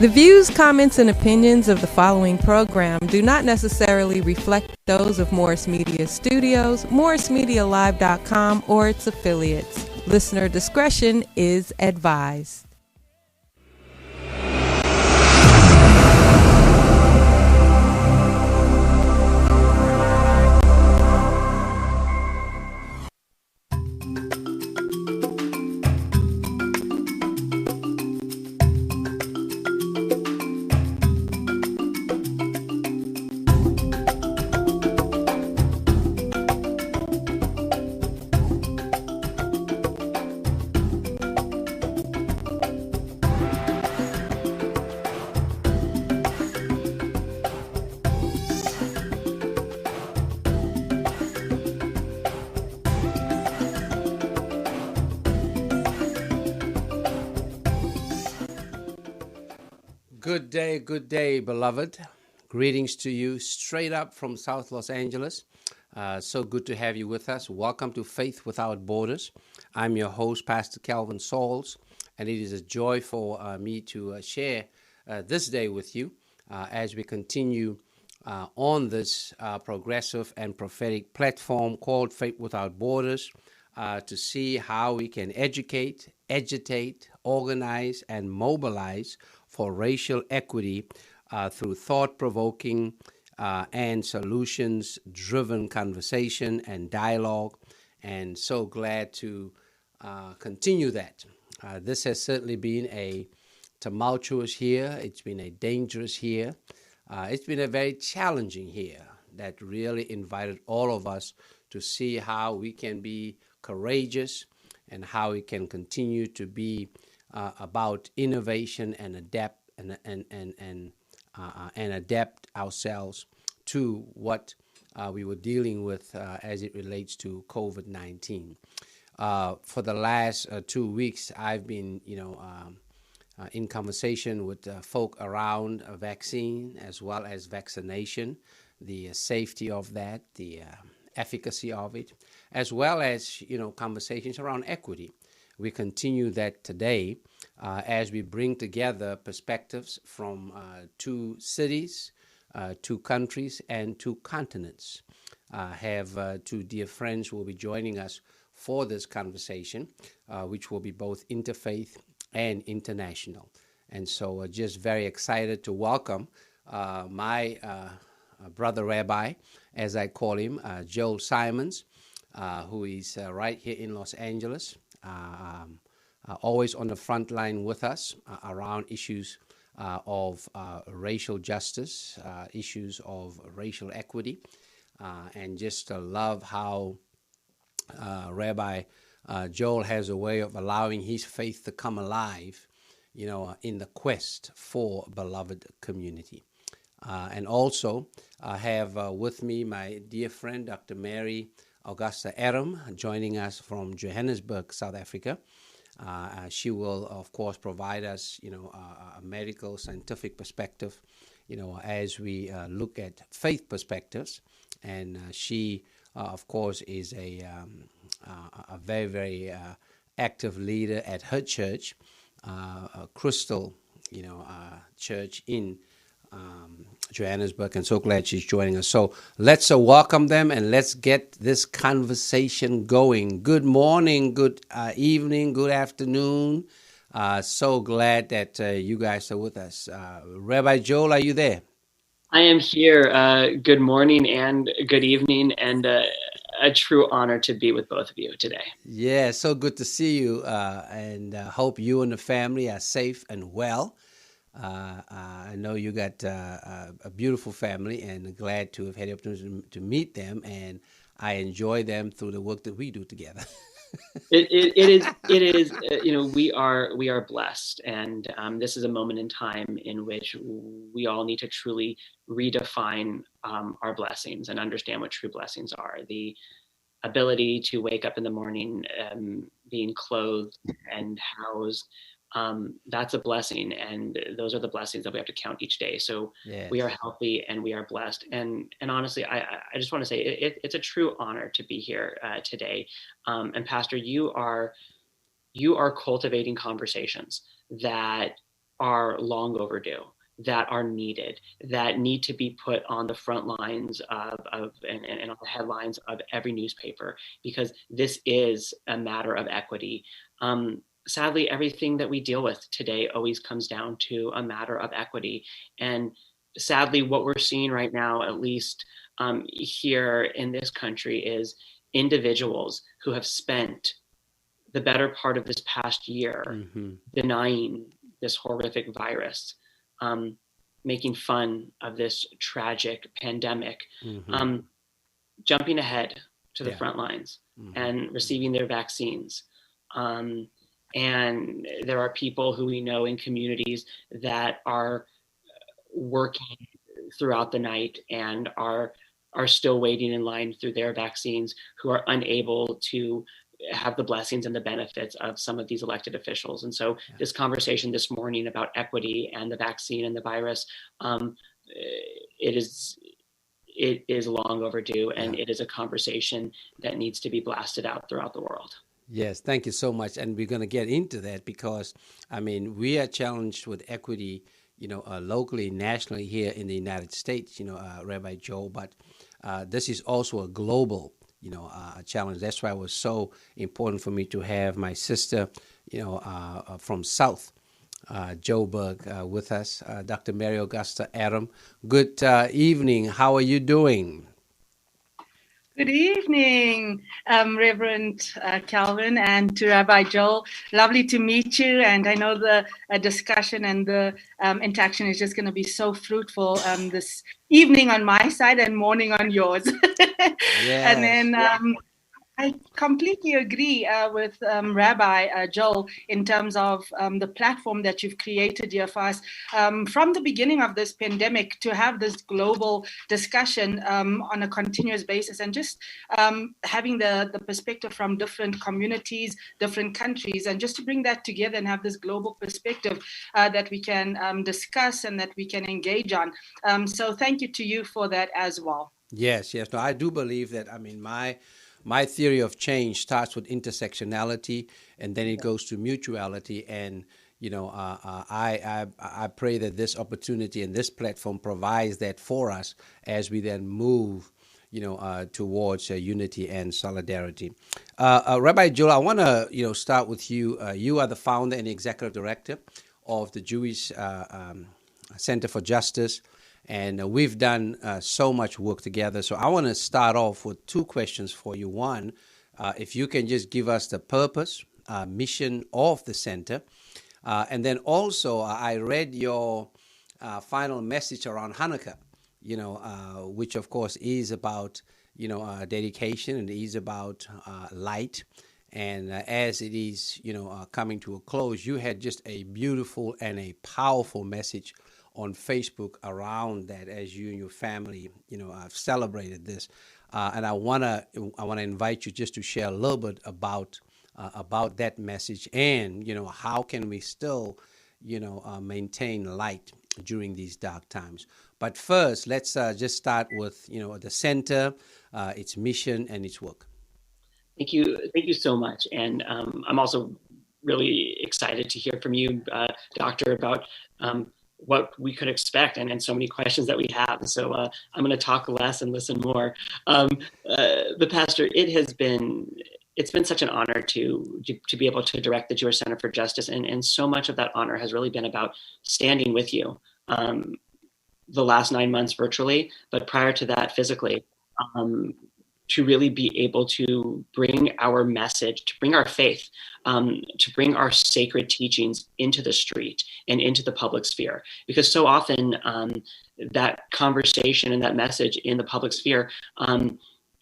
The views, comments, and opinions of the following program do not necessarily reflect those of Morris Media Studios, MorrisMediaLive.com, or its affiliates. Listener discretion is advised. Good day, beloved. Greetings to you straight up from South Los Angeles. So good to have you with us. Welcome to Faith Without Borders. I'm your host, Pastor Calvin Sauls, and it is a joy for me to share this day with you as we continue on this progressive and prophetic platform called Faith Without Borders to see how we can educate, agitate, organize, and mobilize for racial equity through thought-provoking and solutions-driven conversation and dialogue. And so glad to continue that. This has certainly been a tumultuous year. It's been a dangerous year. It's been a very challenging year that really invited all of us to see how we can be courageous and how we can continue to be about innovation and adapt and adapt ourselves to what we were dealing with as it relates to COVID-19. For the last 2 weeks, I've been, in conversation with folk around a vaccine as well as vaccination, the safety of that, the efficacy of it, as well as, conversations around equity. We continue that today as we bring together perspectives from 2 cities, 2 countries, and 2 continents. Have 2 dear friends who will be joining us for this conversation, which will be both interfaith and international. And so just very excited to welcome my brother rabbi, as I call him, Joel Simonds, who is right here in Los Angeles. Always on the front line with us around issues of racial justice, issues of racial equity, and just love how Rabbi Joel has a way of allowing his faith to come alive, in the quest for beloved community. And also I have with me my dear friend, Dr. Mary Augusta Adam, joining us from Johannesburg, South Africa. She will, of course, provide us, a medical, scientific perspective, as we look at faith perspectives. And she, of course, is a very, very active leader at her church, Crystal, church in Johannesburg, and so glad she's joining us. So let's welcome them and let's get this conversation going. Good morning, good evening, good afternoon. So glad that you guys are with us. Rabbi Joel, are you there? I am here. Good morning and good evening, and a true honor to be with both of you today. Yeah, so good to see you, and hope you and the family are safe and well. I know you got a beautiful family, and glad to have had the opportunity to meet them, and I enjoy them through the work that we do together. It is. We are blessed, and this is a moment in time in which we all need to truly redefine our blessings and understand what true blessings are. The ability to wake up in the morning, being clothed and housed. That's a blessing, and those are the blessings that we have to count each day. So yes. We are healthy and we are blessed. And honestly, I just want to say it's a true honor to be here today. And Pastor, you are cultivating conversations that are long overdue, that are needed, that need to be put on the front lines of and on the headlines of every newspaper, because this is a matter of equity. Sadly, everything that we deal with today always comes down to a matter of equity. And sadly, what we're seeing right now, at least here in this country, is individuals who have spent the better part of this past year denying this horrific virus, making fun of this tragic pandemic, jumping ahead to the front lines and receiving their vaccines. And there are people who we know in communities that are working throughout the night and are still waiting in line through their vaccines, who are unable to have the blessings and the benefits of some of these elected officials. And so this conversation this morning about equity and the vaccine and the virus, it is long overdue, and it is a conversation that needs to be blasted out throughout the world. Yes, thank you so much. And we're going to get into that because, I mean, we are challenged with equity, locally, nationally here in the United States, Rabbi Joel, but this is also a global challenge. That's why it was so important for me to have my sister, from South Joburg with us, Dr. Mary Augusta Adam. Good evening. How are you doing? Good evening, Reverend Calvin, and to Rabbi Joel. Lovely to meet you. And I know the discussion and the interaction is just going to be so fruitful this evening on my side and morning on yours. Yes. And then I completely agree with Rabbi Joel in terms of the platform that you've created here for us. From the beginning of this pandemic, to have this global discussion on a continuous basis, and just having the perspective from different communities, different countries, and just to bring that together and have this global perspective that we can discuss and that we can engage on. So thank you to you for that as well. Yes. No, I do believe that. I mean, my theory of change starts with intersectionality, and then it goes to mutuality. And I pray that this opportunity and this platform provides that for us as we then move, towards unity and solidarity. Rabbi Joel, I want to start with you. You are the founder and executive director of the Jewish Center for Justice. And we've done so much work together. So I want to start off with two questions for you. One, if you can just give us the purpose, mission of the center. And then also, I read your final message around Hanukkah, which of course is about, dedication, and is about light. And as it is, coming to a close, you had just a beautiful and a powerful message on Facebook around that, as you and your family, have celebrated this. And I wanna invite you just to share a little bit about that message, and how can we still, maintain light during these dark times. But first, let's just start with the center, its mission and its work. Thank you so much. And I'm also really excited to hear from you, Doctor, about what we could expect, and so many questions that we have. So I'm going to talk less and listen more. But Pastor, it's been such an honor to be able to direct the Jewish Center for Justice, and so much of that honor has really been about standing with you the last 9 months virtually, but prior to that physically, to really be able to bring our message, to bring our faith, to bring our sacred teachings into the street and into the public sphere. Because so often that conversation and that message in the public sphere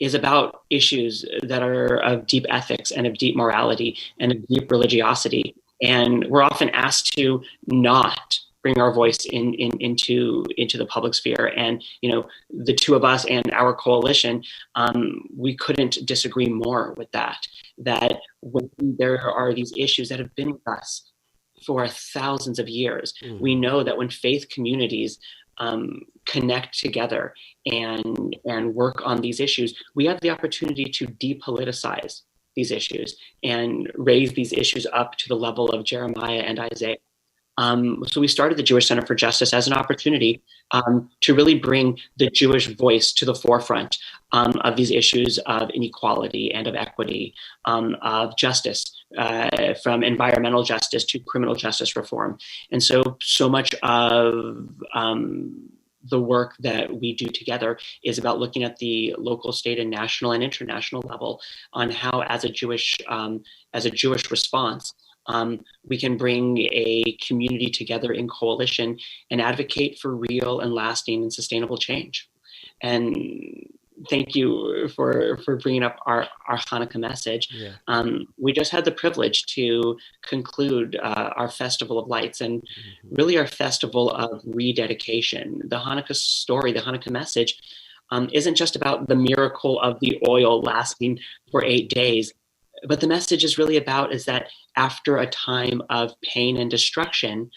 is about issues that are of deep ethics and of deep morality and of deep religiosity. And we're often asked to not bring our voice into the public sphere. And the two of us and our coalition, we couldn't disagree more with that when there are these issues that have been with us for thousands of years, we know that when faith communities connect together and work on these issues, we have the opportunity to depoliticize these issues and raise these issues up to the level of Jeremiah and Isaiah. So we started the Jewish Center for Justice as an opportunity to really bring the Jewish voice to the forefront of these issues of inequality and of equity, of justice, from environmental justice to criminal justice reform. And so much of the work that we do together is about looking at the local, state, and national and international level on how, as a Jewish response, we can bring a community together in coalition and advocate for real and lasting and sustainable change. And thank you for bringing up our Hanukkah message. Yeah. We just had the privilege to conclude our Festival of Lights, and really our festival of rededication. The Hanukkah story, the Hanukkah message, isn't just about the miracle of the oil lasting for 8 days. But the message is really about is that after a time of pain and destruction,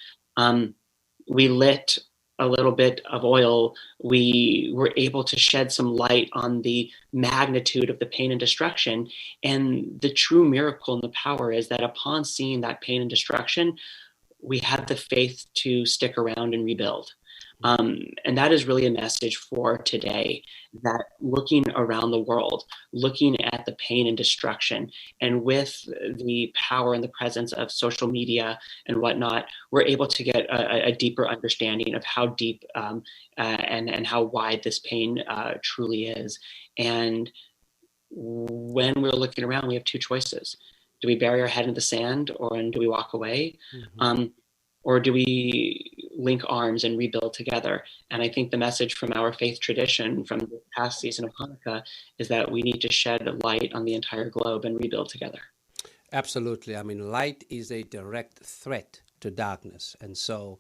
we lit a little bit of oil. We were able to shed some light on the magnitude of the pain and destruction. And the true miracle and the power is that upon seeing that pain and destruction, we have the faith to stick around and rebuild. And that is really a message for today, that looking around the world, looking at the pain and destruction, and with the power and the presence of social media and whatnot, we're able to get a deeper understanding of how deep and how wide this pain truly is. And when we're looking around, we have two choices. Do we bury our head in the sand, or do we walk away? Or do we link arms and rebuild together? And I think the message from our faith tradition from the past season of Hanukkah is that we need to shed a light on the entire globe and rebuild together. Absolutely. I mean, light is a direct threat to darkness. And so,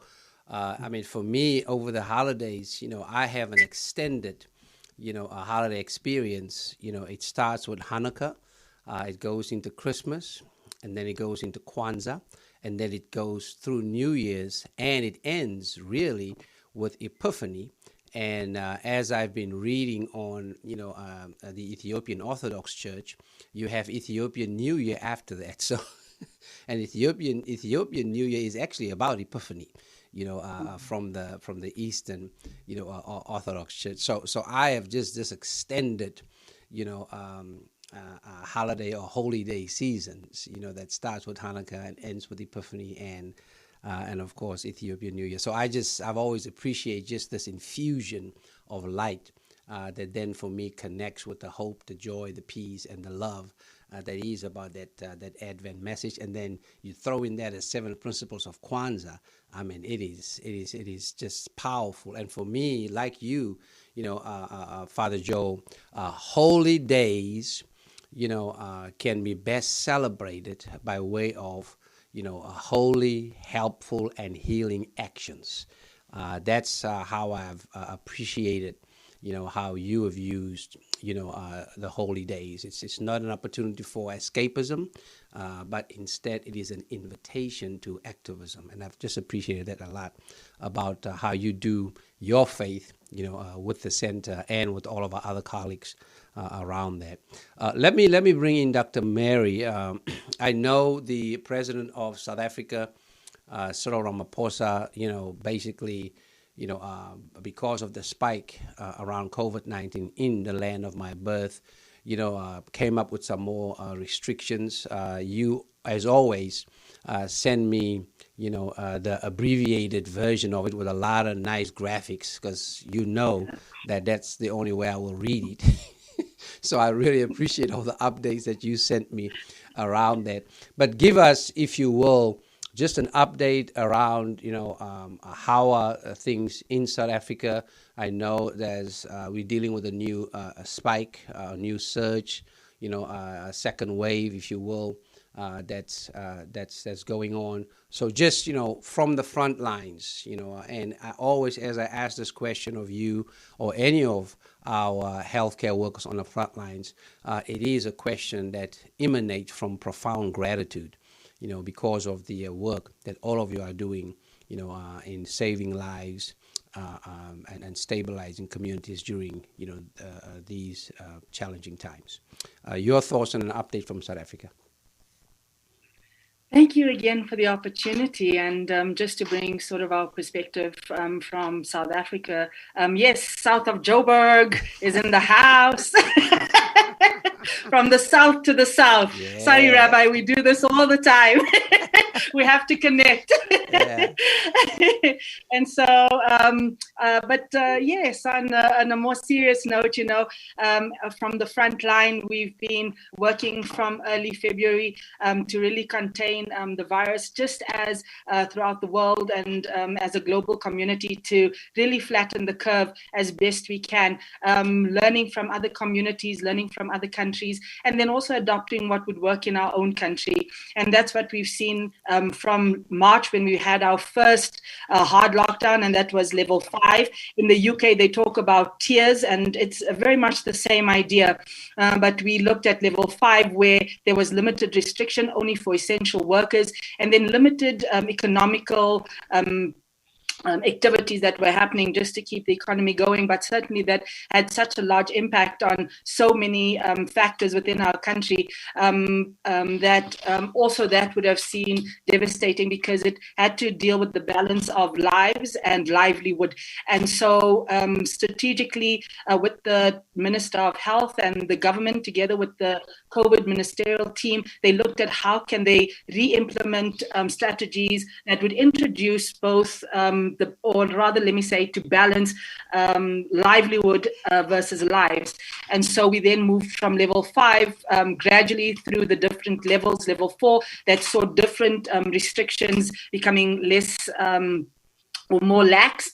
I mean, for me, over the holidays, I have an extended, a holiday experience. It starts with Hanukkah, it goes into Christmas, and then it goes into Kwanzaa. And then it goes through New Year's, and it ends really with Epiphany. And as I've been reading on, the Ethiopian Orthodox Church, you have Ethiopian New Year after that. So, and Ethiopian New Year is actually about Epiphany, from the Eastern, Orthodox Church. So I have just this extended, holiday or holy day seasons, that starts with Hanukkah and ends with Epiphany and of course Ethiopian New Year. So I've always appreciated just this infusion of light that then for me connects with the hope, the joy, the peace, and the love that is about that Advent message. And then you throw in that as 7 principles of Kwanzaa. I mean, it is just powerful. And for me, like you, Father Joel, holy days, can be best celebrated by way of, holy, helpful, and healing actions. That's how I've appreciated, how you have used, the holy days. It's not an opportunity for escapism, but instead it is an invitation to activism. And I've just appreciated that a lot about how you do your faith, with the center and with all of our other colleagues around that. Let me bring in Dr. Mary. I know the president of South Africa, Cyril Ramaphosa, basically, because of the spike around COVID-19 in the land of my birth, came up with some more restrictions. You, as always, send me, the abbreviated version of it with a lot of nice graphics, because that's the only way I will read it. So I really appreciate all the updates that you sent me around that. But give us, if you will, just an update around, how are things in South Africa. I know we're dealing with a new spike, a new surge, a second wave, if you will, that's going on. So just, from the front lines, and I always, as I ask this question of you or any of our healthcare workers on the front lines, it is a question that emanates from profound gratitude, because of the work that all of you are doing, in saving lives and stabilizing communities during, these challenging times. Your thoughts on an update from South Africa? Thank you again for the opportunity, and just to bring sort of our perspective from South Africa. Yes, south of Joburg is in the house. From the south to the south. Yeah. Sorry, Rabbi, we do this all the time. We have to connect. Yeah. And so, yes, on a more serious note, from the front line, we've been working from early February to really contain the virus, just as throughout the world and as a global community, to really flatten the curve as best we can, learning from other communities, learning from other countries, and then also adopting what would work in our own country. And that's what we've seen from March, when we had our first hard lockdown, and that was level 5. In the UK, they talk about tiers, and it's very much the same idea. But we looked at level 5, where there was limited restriction only for essential workers, and then limited economical activities that were happening just to keep the economy going, but certainly that had such a large impact on so many factors within our country that also that would have seemed devastating, because it had to deal with the balance of lives and livelihood. And so strategically with the Minister of Health and the government, together with the COVID ministerial team, they looked at how can they re-implement strategies that would introduce both or rather, let me say, to balance livelihood versus lives. And so we then moved from level 5 gradually through the different levels. Level 4, that saw different restrictions becoming less or more lax,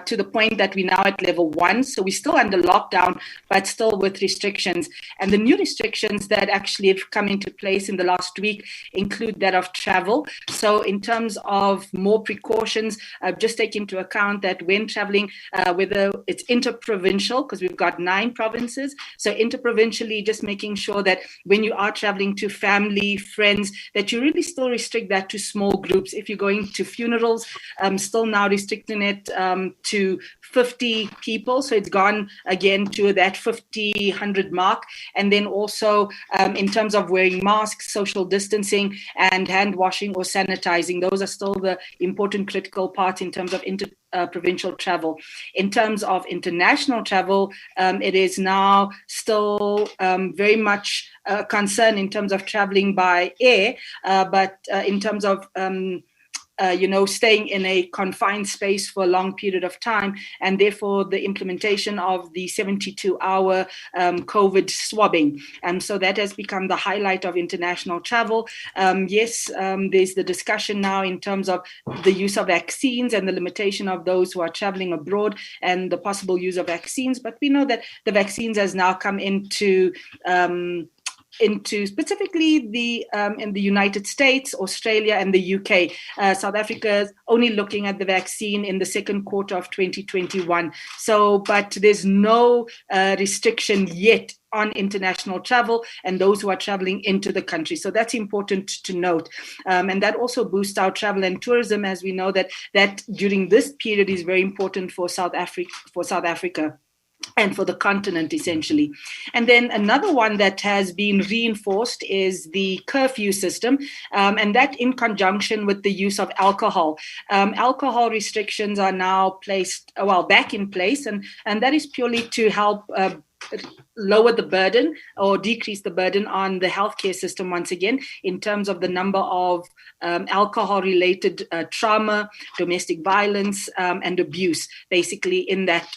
to the point that we're now at level 1. So we're still under lockdown, but still with restrictions. And the new restrictions that actually have come into place in the last week include that of travel. So in terms of more precautions, just take into account that when traveling, whether it's interprovincial, because we've got 9 provinces, so interprovincially, just making sure that when you are traveling to family, friends, that you really still restrict that to small groups. If you're going to funerals, still now restricting it to 50 people. So it's gone again to that 50, 100 mark. And then also in terms of wearing masks, social distancing, and hand washing or sanitizing, those are still the important critical parts in terms of provincial travel. In terms of international travel, it is now still very much a concern in terms of traveling by air, but in terms of staying in a confined space for a long period of time, and therefore the implementation of the 72-hour COVID swabbing. And so that has become the highlight of international travel. There's the discussion now in terms of the use of vaccines and the limitation of those who are traveling abroad and the possible use of vaccines. But we know that the vaccines has now come into specifically in the United States, Australia, and the UK. South Africa is only looking at the vaccine in the second quarter of 2021. So, but there's no restriction yet on international travel and those who are traveling into the country. So that's important to note. And that also boosts our travel and tourism, as we know that during this period is very important for South Africa. And for the continent, essentially. And then another one that has been reinforced is the curfew system, and that in conjunction with the use of alcohol. Alcohol restrictions are now back in place, and that is purely to help lower the burden or decrease the burden on the healthcare system once again, in terms of the number of alcohol-related trauma, domestic violence, and abuse, basically in that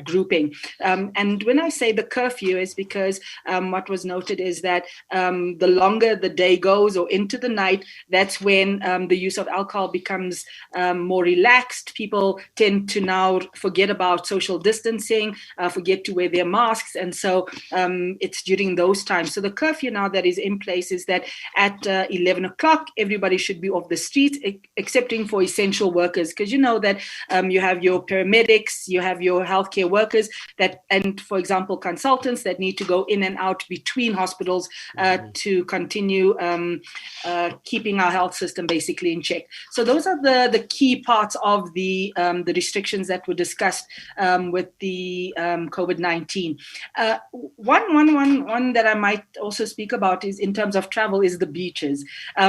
grouping. And when I say the curfew, is because what was noted is that the longer the day goes or into the night, that's when the use of alcohol becomes more relaxed. People tend to now forget about social distancing, forget to wear their masks, and so it's during those times. So the curfew now that is in place is that at 11 o'clock, everybody should be off the streets, excepting for essential workers, because you know that you have your paramedics, you have your healthcare workers and for example, consultants that need to go in and out between hospitals to continue keeping our health system basically in check. So those are the key parts of the restrictions that were discussed with the COVID-19. One that I might also speak about is in terms of travel is the beaches,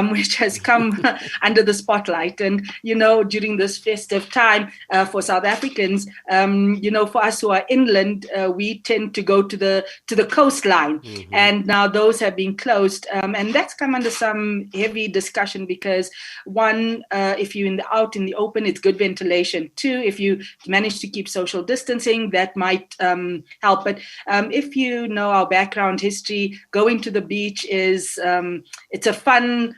which has come under the spotlight. And, during this festive time for South Africans, for us who are inland, we tend to go to the coastline. Mm-hmm. And now those have been closed. And that's come under some heavy discussion because one, if you're out in the open, it's good ventilation. Two, if you manage to keep social distancing, that might help. But if you know our background history, going to the beach is it's a fun,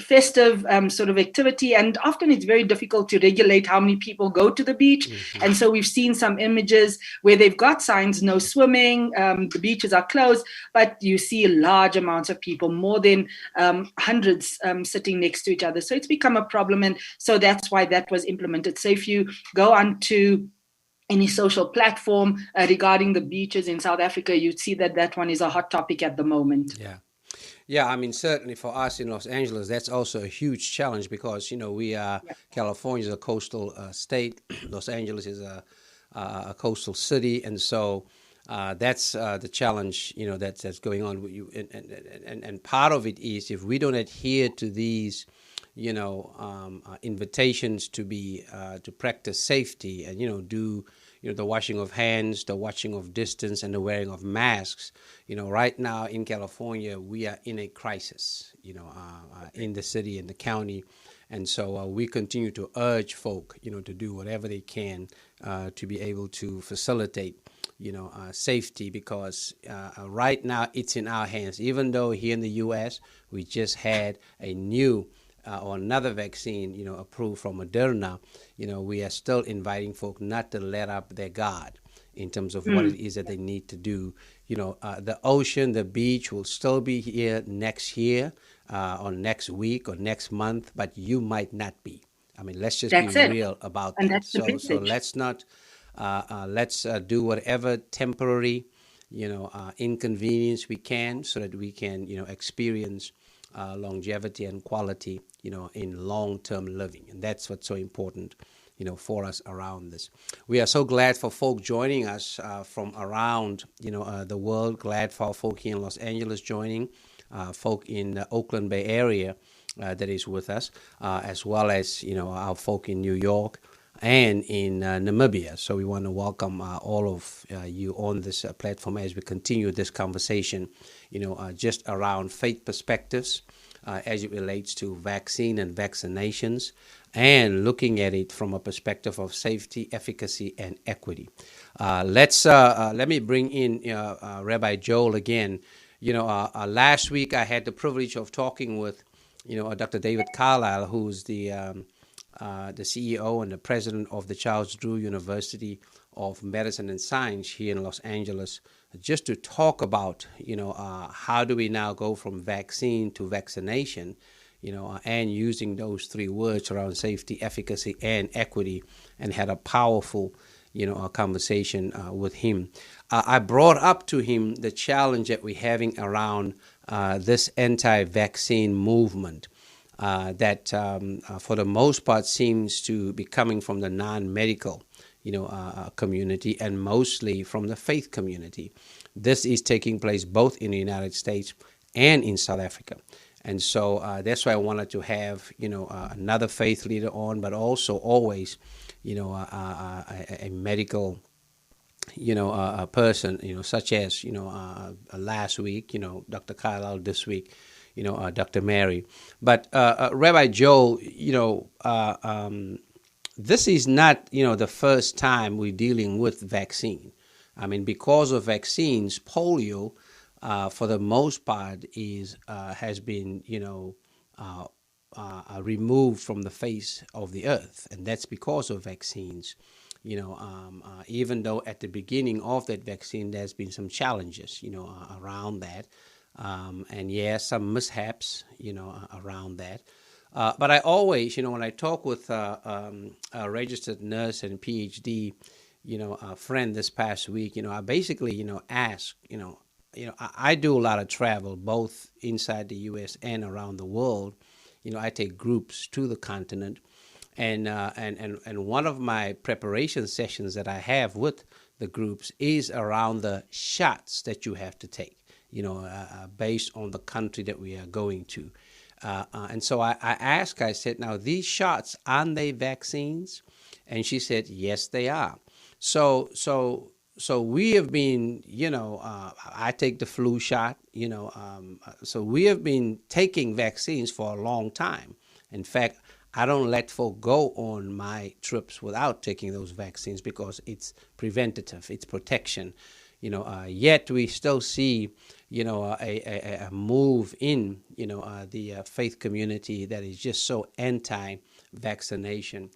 festive sort of activity, and often it's very difficult to regulate how many people go to the beach. Mm-hmm. And so we've seen some images where they've got signs, no swimming, the beaches are closed, but you see large amounts of people, more than hundreds sitting next to each other. So it's become a problem, and so that's why that was implemented. So if you go onto any social platform regarding the beaches in South Africa, you'd see that one is a hot topic at the moment. Yeah, I mean, certainly for us in Los Angeles, that's also a huge challenge because, we are, California is a coastal state. Los Angeles is a coastal city. And so that's the challenge, that's going on with you. And part of it is if we don't adhere to these, invitations to practice safety and, do the washing of hands, the watching of distance, and the wearing of masks. Right now in California, we are in a crisis, in the city and the county. And so we continue to urge folk, to do whatever they can to be able to facilitate, safety, because right now it's in our hands. Even though here in the U.S. we just had a new or another vaccine, approved from Moderna, we are still inviting folk not to let up their guard in terms of what it is that they need to do. The ocean, the beach will still be here next year or next week or next month, but you might not be. I mean, let's just be real about that. So let's not, let's do whatever temporary, inconvenience we can so that we can, experience longevity and quality, in long-term living. And that's what's so important, for us around this. We are so glad for folk joining us from around, the world. Glad for our folk here in Los Angeles joining, folk in the Oakland Bay area that is with us, as well as, our folk in New York and in Namibia. So we want to welcome all of you on this platform as we continue this conversation, just around faith perspectives as it relates to vaccine and vaccinations, and looking at it from a perspective of safety, efficacy, and equity. Let me bring in Rabbi Joel again. Last week I had the privilege of talking with, Dr. David Carlisle, who's the CEO and the president of the Charles Drew University of Medicine and Science here in Los Angeles, just to talk about, how do we now go from vaccine to vaccination, and using those three words around safety, efficacy, and equity, and had a powerful, conversation with him. I brought up to him the challenge that we're having around this anti-vaccine movement. That for the most part seems to be coming from the non-medical, community, and mostly from the faith community. This is taking place both in the United States and in South Africa. And so that's why I wanted to have, another faith leader on, but also always, a medical, a person, such as, last week, Dr. Carlisle, this week, Dr. Mary. But Rabbi Joel, this is not, the first time we're dealing with vaccine. I mean, because of vaccines, polio, for the most part, has been, removed from the face of the earth, and that's because of vaccines. Even though at the beginning of that vaccine, there's been some challenges, around that. And some mishaps, around that. But I always, when I talk with a registered nurse and PhD, a friend this past week, I basically, ask, I do a lot of travel, both inside the U.S. and around the world. I take groups to the continent. And one of my preparation sessions that I have with the groups is around the shots that you have to take, based on the country that we are going to. And so I asked her, I said, now these shots, aren't they vaccines? And she said, yes, they are. So we have been, I take the flu shot, so we have been taking vaccines for a long time. In fact, I don't let folk go on my trips without taking those vaccines because it's preventative, it's protection. Yet we still see, a move in, the faith community that is just so anti-vaccination.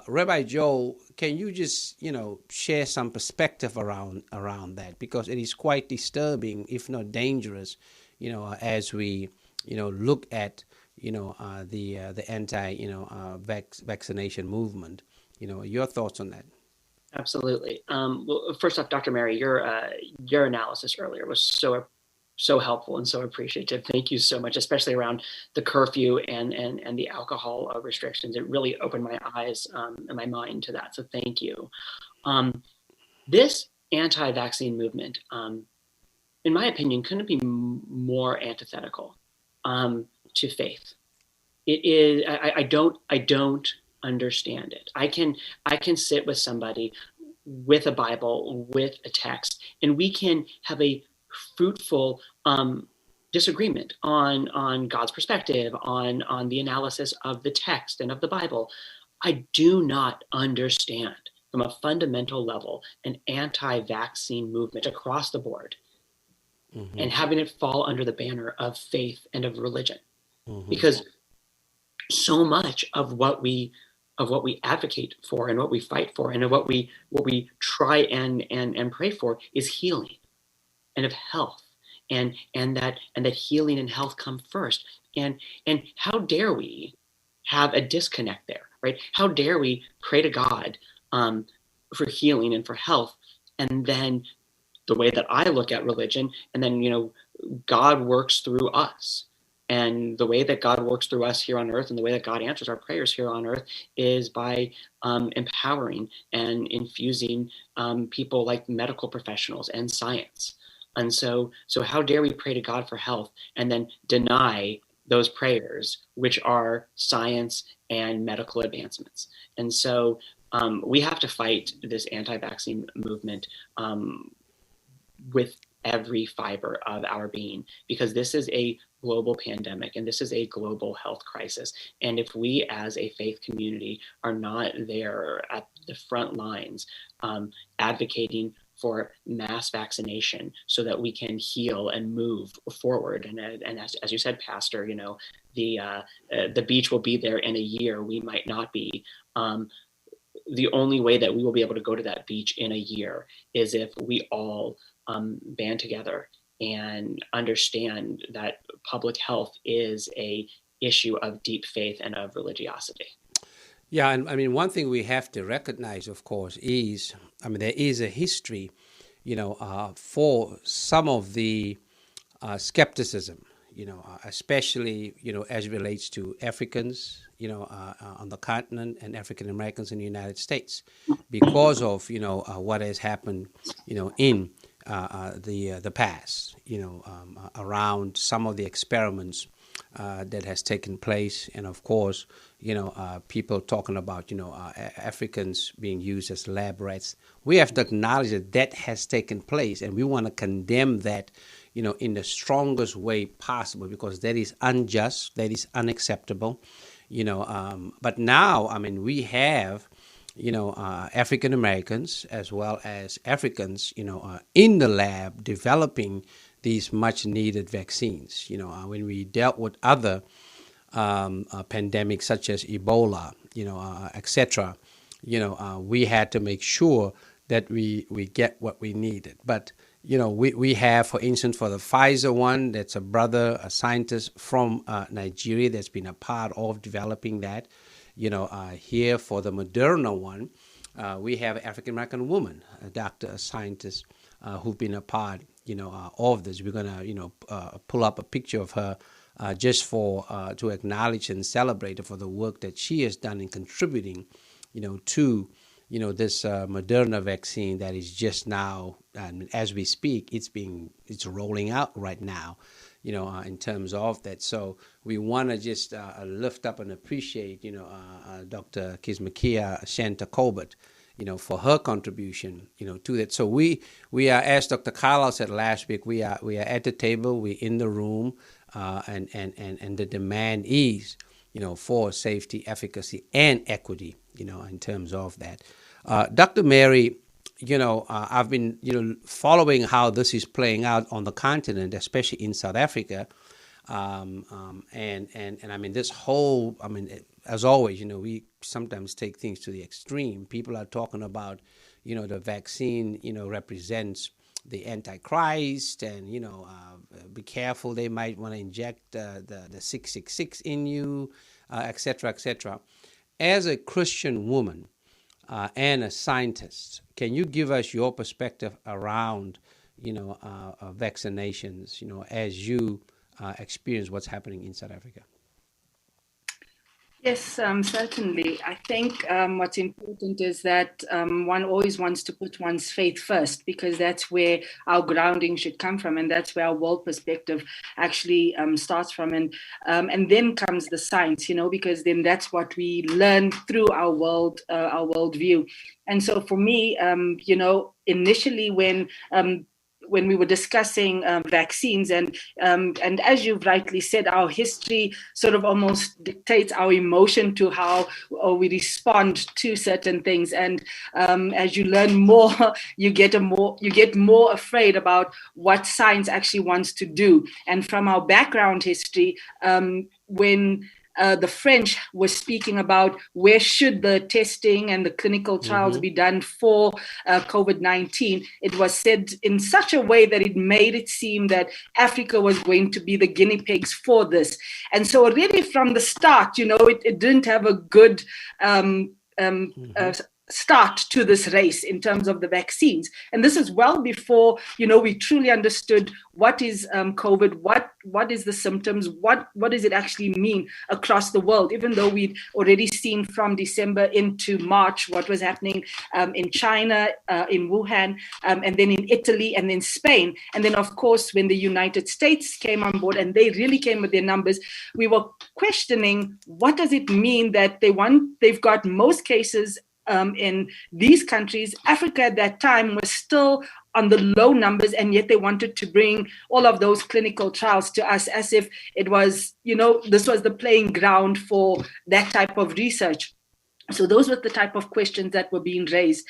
Rabbi Joel, can you just, share some perspective around that? Because it is quite disturbing, if not dangerous, as we, look at, the anti-vaccination movement. Your thoughts on that? Absolutely. Well, first off, Dr. Mary, your analysis earlier was so helpful and so appreciative. Thank you so much, especially around the curfew and the alcohol restrictions. It really opened my eyes and my mind to that. So thank you. This anti-vaccine movement, in my opinion, couldn't be more antithetical to faith. It is. I don't understand it. I can sit with somebody with a Bible, with a text, and we can have a fruitful disagreement on God's perspective, on the analysis of the text and of the Bible. I do not understand from a fundamental level an anti-vaccine movement across the board, and having it fall under the banner of faith and of religion, because so much of what we advocate for and what we fight for and what we try and pray for is healing and of health, and that healing and health come first. And how dare we have a disconnect there, right? How dare we pray to God for healing and for health, and then the way that I look at religion, and then God works through us. And the way that God works through us here on earth, and the way that God answers our prayers here on earth, is by empowering and infusing people like medical professionals and science. And so how dare we pray to God for health and then deny those prayers, which are science and medical advancements? And so we have to fight this anti-vaccine movement with every fiber of our being, because this is a global pandemic and this is a global health crisis. And if we as a faith community are not there at the front lines advocating for mass vaccination so that we can heal and move forward, and as you said, Pastor, the beach will be there in a year, we might not be. The only way that we will be able to go to that beach in a year is if we all band together and understand that public health is a issue of deep faith and of religiosity. Yeah, and I mean, one thing we have to recognize, of course, is, there is a history, for some of the skepticism, especially, as it relates to Africans, on the continent, and African Americans in the United States, because of, what has happened, in the past, around some of the experiments that has taken place, and of course, people talking about, Africans being used as lab rats. We have to acknowledge that has taken place, and we want to condemn that, in the strongest way possible, because that is unjust, that is unacceptable, But now, we have, African Americans as well as Africans, in the lab developing these much needed vaccines. When we dealt with other pandemics such as Ebola, etc., we had to make sure that we get what we needed. But, we have, for instance, for the Pfizer one, that's a scientist from Nigeria that's been a part of developing that. Here for the Moderna one, we have an African-American woman, a doctor, a scientist, who've been a part, of this. We're going to pull up a picture of her just for to acknowledge and celebrate her for the work that she has done in contributing, to this Moderna vaccine that is just now, as we speak, it's rolling out right now, in terms of that. So we want to just lift up and appreciate, Dr. Kismakia Shanta Colbert, for her contribution, to that. So we are, as Dr. Carlisle said last week, we are at the table, we're in the room, and the demand is, for safety, efficacy, and equity, in terms of that. Dr. Mary, I've been, following how this is playing out on the continent, especially in South Africa, and I mean, this whole, as always, we sometimes take things to the extreme. People are talking about, the vaccine, represents the Antichrist, and be careful, they might want to inject the 666 in you, etc., etc. As a Christian woman and a scientist, can you give us your perspective around vaccinations, as you experience what's happening in South Africa? Yes, certainly. I think what's important is that one always wants to put one's faith first, because that's where our grounding should come from, and that's where our world perspective actually starts from, and then comes the science, because then that's what we learn through our worldview. And so for me, initially when we were discussing vaccines, and as you've rightly said, our history sort of almost dictates our emotion to how we respond to certain things. And as you learn more, you get more afraid about what science actually wants to do. And from our background history, when the French was speaking about where should the testing and the clinical trials be done for COVID-19, it was said in such a way that it made it seem that Africa was going to be the guinea pigs for this. And so really from the start, it didn't have a good start to this race in terms of the vaccines. And this is well before, we truly understood what is COVID, what is the symptoms, what does it actually mean across the world, even though we'd already seen from December into March what was happening in China, in Wuhan, and then in Italy, and then Spain. And then, of course, when the United States came on board and they really came with their numbers, we were questioning, what does it mean that they've got most cases in these countries? Africa at that time was still on the low numbers, and yet they wanted to bring all of those clinical trials to us as if it was, this was the playing ground for that type of research. So those were the type of questions that were being raised.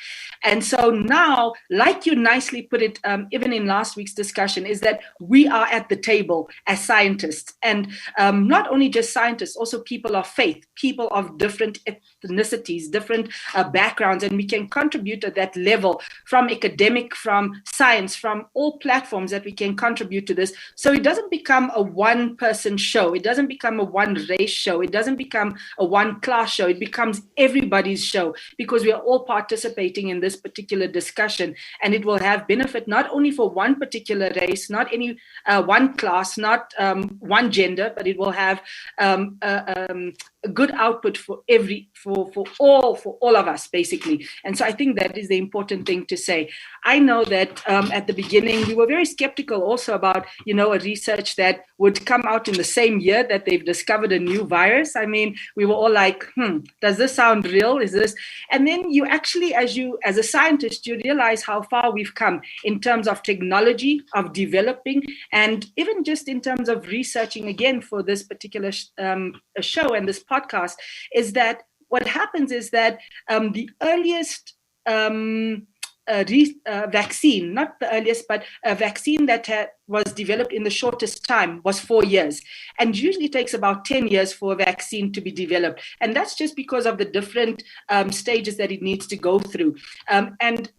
And so now, like you nicely put it, even in last week's discussion, is that we are at the table as scientists, and not only just scientists, also people of faith, people of different ethnicities, different backgrounds, and we can contribute at that level from academic, from science, from all platforms that we can contribute to this. So it doesn't become a one-person show. It doesn't become a one-race show. It doesn't become a one-class show. It becomes everybody's show, because we are all participating in this particular discussion, and it will have benefit not only for one particular race, not any one class, not one gender, but it will have a good output for all of us, basically. And so I think that is the important thing to say. I know that at the beginning we were very skeptical also about a research that would come out in the same year that they've discovered a new virus. I mean, we were all like, does this sound real? Is this? And then you actually, as a scientist, you realize how far we've come in terms of technology, of developing, and even just in terms of researching again for this particular show and this podcast, is that what happens is that the earliest vaccine, not the earliest, but a vaccine that was developed in the shortest time was 4 years. And usually takes about 10 years for a vaccine to be developed. And that's just because of the different stages that it needs to go through.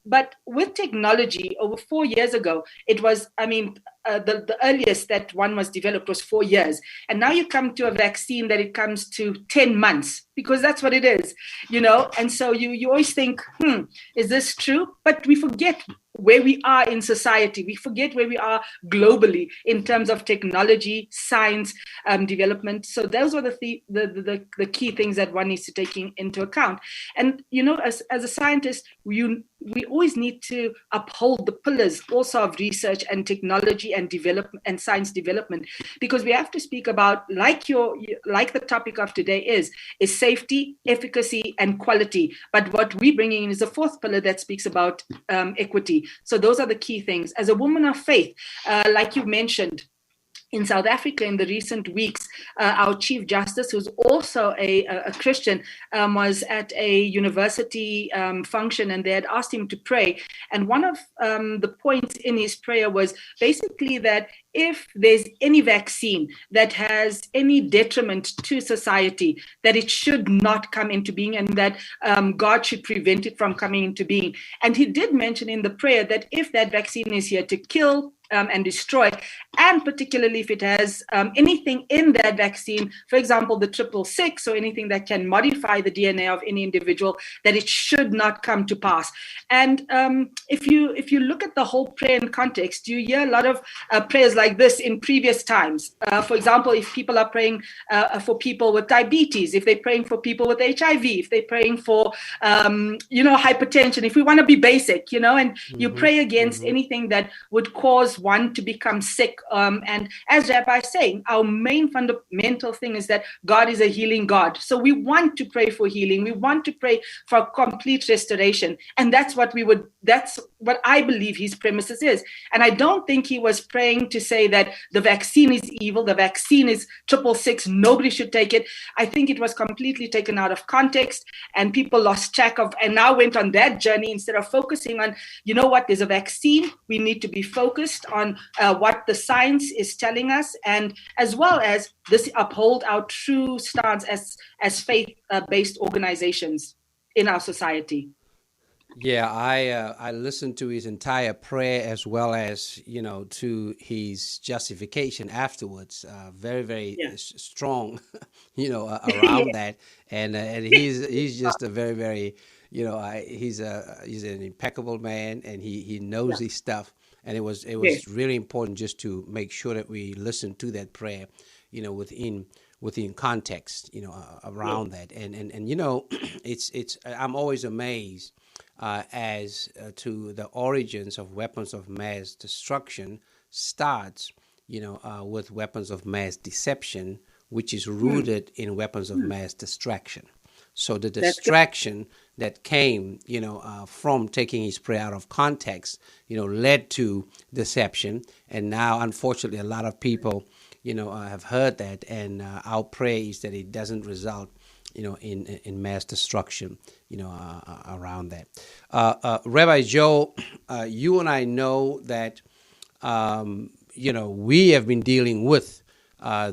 But with technology, over 4 years ago, it was, the earliest that one was developed was 4 years. And now you come to a vaccine that it comes to 10 months, because that's what it is, And so you always think, is this true? But we forget where we are in society. We forget where we are globally in terms of technology, science, development. So those are the key things that one needs to take into account. And, as a scientist, we always need to uphold the pillars also of research and technology and development and science development, because we have to speak about, like the topic of today is safety, efficacy, and quality. But what we're bringing in is a fourth pillar that speaks about equity. So those are the key things. As a woman of faith, like you mentioned, in South Africa in the recent weeks, our Chief Justice, who's also a Christian, was at a university function, and they had asked him to pray. And one of the points in his prayer was basically that if there's any vaccine that has any detriment to society, that it should not come into being, and that God should prevent it from coming into being. And he did mention in the prayer that if that vaccine is here to kill and destroy, and particularly if it has anything in that vaccine, for example, the 666, or anything that can modify the DNA of any individual, that it should not come to pass. And if you look at the whole prayer in context, you hear a lot of prayers like this in previous times. For example, if people are praying for people with diabetes, if they're praying for people with HIV, if they're praying for hypertension, if we want to be basic, and you pray against anything that would cause one to become sick. And as Rabbi is saying, our main fundamental thing is that God is a healing God. So we want to pray for healing. We want to pray for complete restoration. And that's what I believe his premises is. And I don't think he was praying to say that the vaccine is evil, the vaccine is 666, nobody should take it. I think it was completely taken out of context, and people lost track of, and now went on that journey instead of focusing on, there's a vaccine. We need to be focused on what the science is telling us, and as well as this uphold our true stance as faith-based organizations in our society. Yeah, I listened to his entire prayer, as well as to his justification afterwards. Very, very strong, around that, and he's just a very, very he's an impeccable man, and he knows his stuff. And it was really important just to make sure that we listen to that prayer, within context, around that. And it's I'm always amazed as to the origins of weapons of mass destruction starts, with weapons of mass deception, which is rooted in weapons of mass distraction. So the distraction that came, from taking his prayer out of context, led to deception. And now, unfortunately, a lot of people, have heard that. And our prayer is that it doesn't result, in mass destruction, around that. Rabbi Joel, you and I know that, we have been dealing with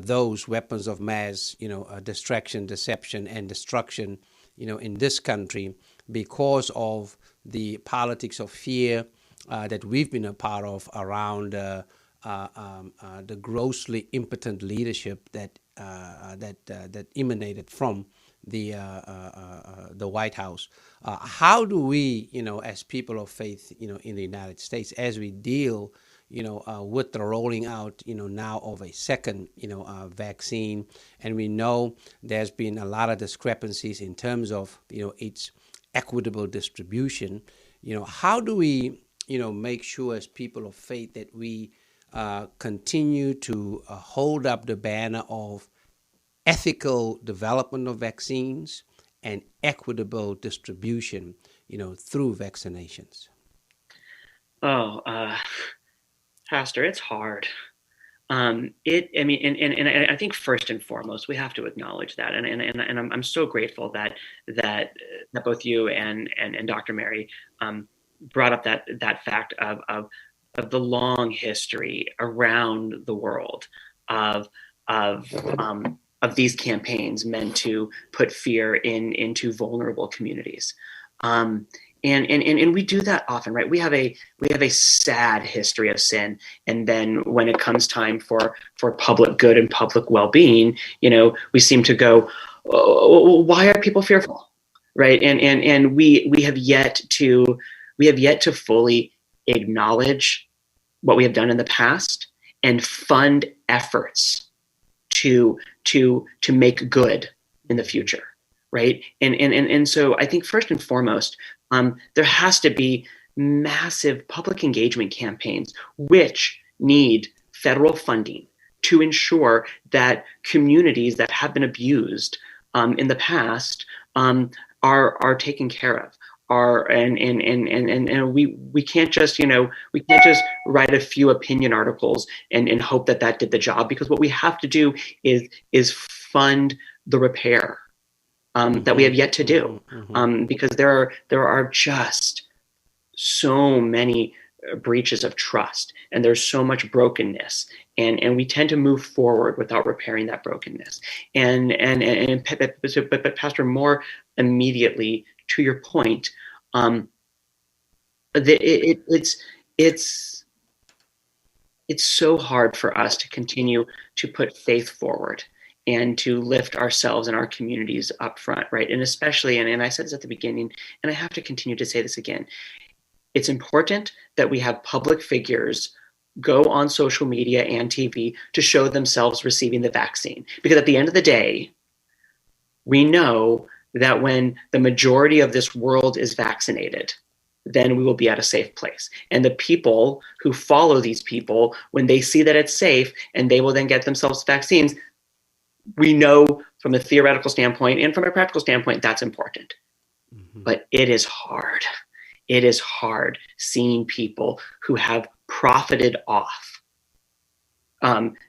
those weapons of mass, distraction, deception, and destruction, in this country, because of the politics of fear that we've been a part of around the grossly impotent leadership that emanated from the White House. How do we, as people of faith, in the United States, as we deal with the rolling out, now of a second, vaccine, and we know there's been a lot of discrepancies in terms of, its equitable distribution. How do we, make sure as people of faith that we continue to hold up the banner of ethical development of vaccines and equitable distribution, through vaccinations? Pastor, it's hard. And I think first and foremost, we have to acknowledge that. And I'm so grateful that both you and Dr. Mary brought up that fact of the long history around the world of these campaigns meant to put fear into vulnerable communities. And we do that often, right? We have a sad history of sin, and then when it comes time for public good and public well-being, we seem to go, oh, why are people fearful, right? And we have yet to fully acknowledge what we have done in the past and fund efforts to make good in the future, right? And so I think first and foremost, there has to be massive public engagement campaigns which need federal funding to ensure that communities that have been abused in the past are taken care of. And we can't just write a few opinion articles and hope that did the job, because what we have to do is fund the repair that we have yet to do, because there are just so many breaches of trust, and there's so much brokenness, and we tend to move forward without repairing that brokenness. But Pastor, more immediately to your point, it's so hard for us to continue to put faith forward and to lift ourselves and our communities up front, right? And especially, and I said this at the beginning, and I have to continue to say this again, it's important that we have public figures go on social media and TV to show themselves receiving the vaccine. Because at the end of the day, we know that when the majority of this world is vaccinated, then we will be at a safe place. And the people who follow these people, when they see that it's safe and they will then get themselves vaccines, we know from a theoretical standpoint and from a practical standpoint, that's important. But it is hard. It is hard seeing people who have profited off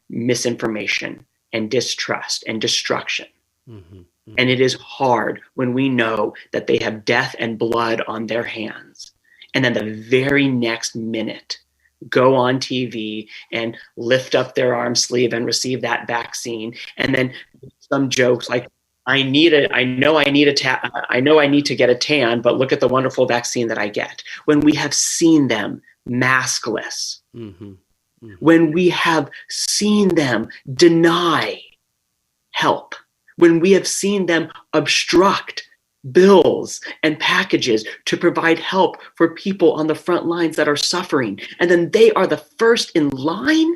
misinformation and distrust and destruction. And it is hard when we know that they have death and blood on their hands, and then the very next minute go on TV and lift up their arm sleeve and receive that vaccine, and then some jokes like, I know I need to get a tan, but look at the wonderful vaccine that I get. When we have seen them maskless, when we have seen them deny help, when we have seen them obstruct bills and packages to provide help for people on the front lines that are suffering, and then they are the first in line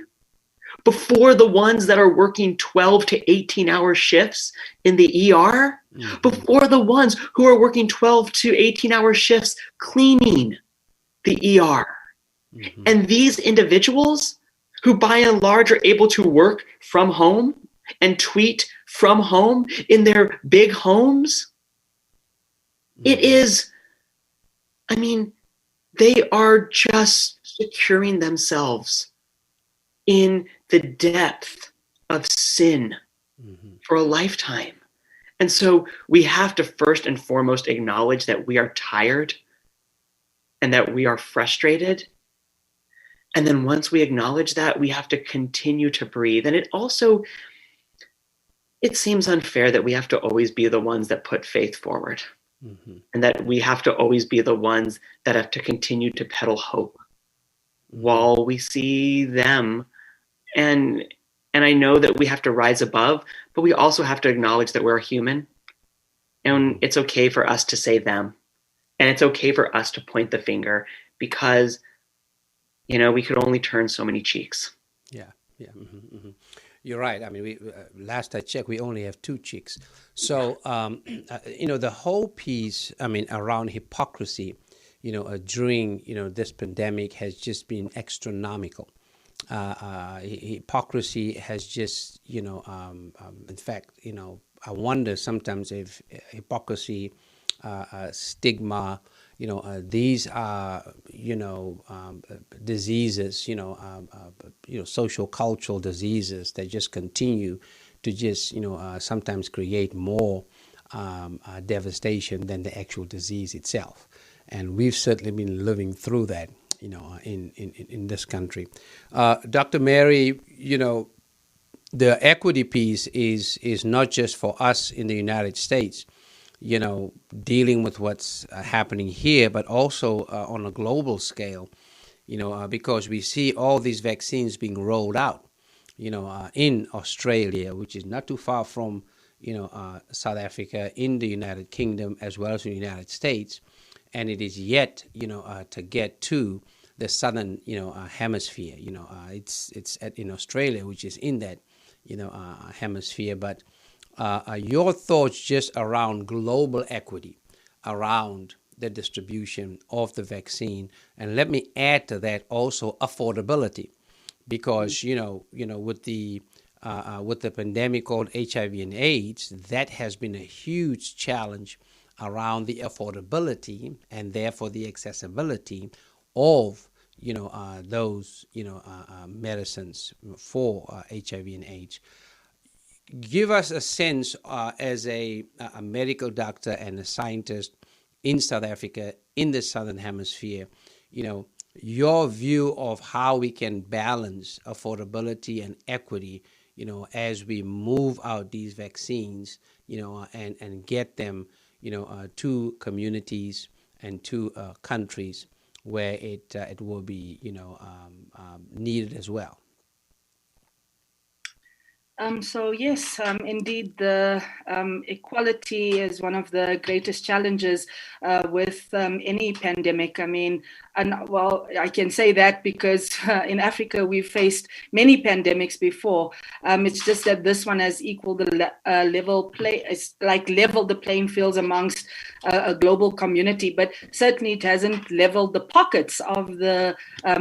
before the ones that are working 12 to 18-hour shifts in the ER, before the ones who are working 12 to 18-hour shifts cleaning the ER. And these individuals who by and large are able to work from home and tweet from home in their big homes, it is, they are just securing themselves in the depth of sin for a lifetime. And so we have to first and foremost acknowledge that we are tired and that we are frustrated. And then once we acknowledge that, we have to continue to breathe. And it seems unfair that we have to always be the ones that put faith forward, and that we have to always be the ones that have to continue to peddle hope while we see them. And I know that we have to rise above, but we also have to acknowledge that we're human, and it's okay for us to say them, and it's okay for us to point the finger, because, we could only turn so many cheeks. Yeah. You're right. Last I checked, we only have two cheeks. So, the whole piece, around hypocrisy, during, this pandemic has just been astronomical. Hypocrisy has just, in fact, I wonder sometimes if hypocrisy, stigma, these are, diseases, social cultural diseases that just continue to just, sometimes create more devastation than the actual disease itself. And we've certainly been living through that, in this country. Dr. Mary, the equity piece is not just for us in the United States, dealing with what's happening here, but also on a global scale, because we see all these vaccines being rolled out, in Australia, which is not too far from, South Africa, in the United Kingdom, as well as in the United States. And it is yet, to get to the southern, hemisphere. It's in Australia, which is in that, hemisphere. But your thoughts just around global equity, around the distribution of the vaccine, and let me add to that also affordability, because with the pandemic called HIV and AIDS, that has been a huge challenge around the affordability and therefore the accessibility of those medicines for HIV and AIDS. Give us a sense as a medical doctor and a scientist in South Africa, in the Southern Hemisphere, your view of how we can balance affordability and equity, as we move out these vaccines, and get them, to communities and to countries where it will be, needed as well. So yes, indeed, the equality is one of the greatest challenges with any pandemic. I mean, I can say that because in Africa we've faced many pandemics before. It's just that this one has equaled the leveled the playing fields amongst a global community, but certainly it hasn't leveled the pockets of the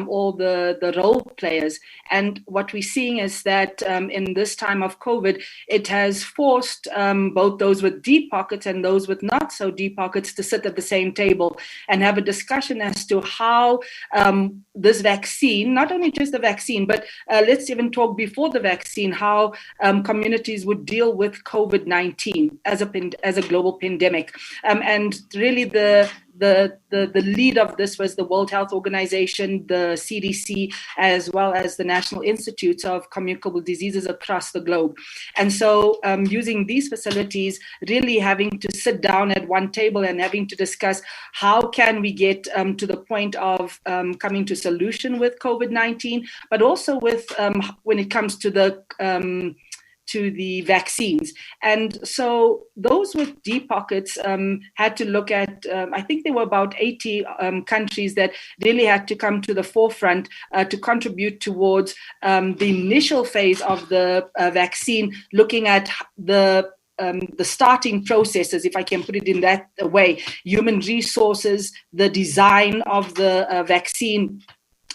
all the role players. And what we're seeing is that in this time of COVID, it has forced both those with deep pockets and those with not so deep pockets to sit at the same table and have a discussion as to how this vaccine, not only just the vaccine, but let's even talk before the vaccine, how communities would deal with COVID-19 as a global pandemic. And really the lead of this was the World Health Organization, the CDC, as well as the National Institutes of Communicable Diseases across the globe. And so using these facilities, really having to sit down at one table and having to discuss how can we get to the point of coming to solution with COVID-19, but also with when it comes to the vaccines. And so those with deep pockets had to look at, I think there were about 80 countries that really had to come to the forefront to contribute towards the initial phase of the vaccine, looking at the starting processes, if I can put it in that way, human resources, the design of the vaccine,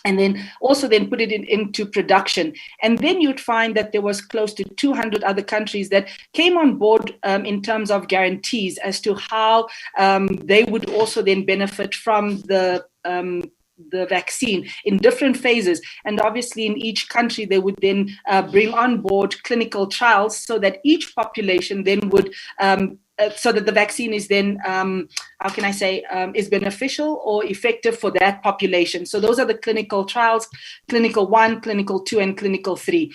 and then also then put it into production. And then you'd find that there was close to 200 other countries that came on board in terms of guarantees as to how they would also then benefit from the vaccine in different phases. And obviously in each country, they would then bring on board clinical trials so that each population then would so that the vaccine is then, is beneficial or effective for that population. So those are the clinical trials, clinical 1, clinical 2, and clinical 3.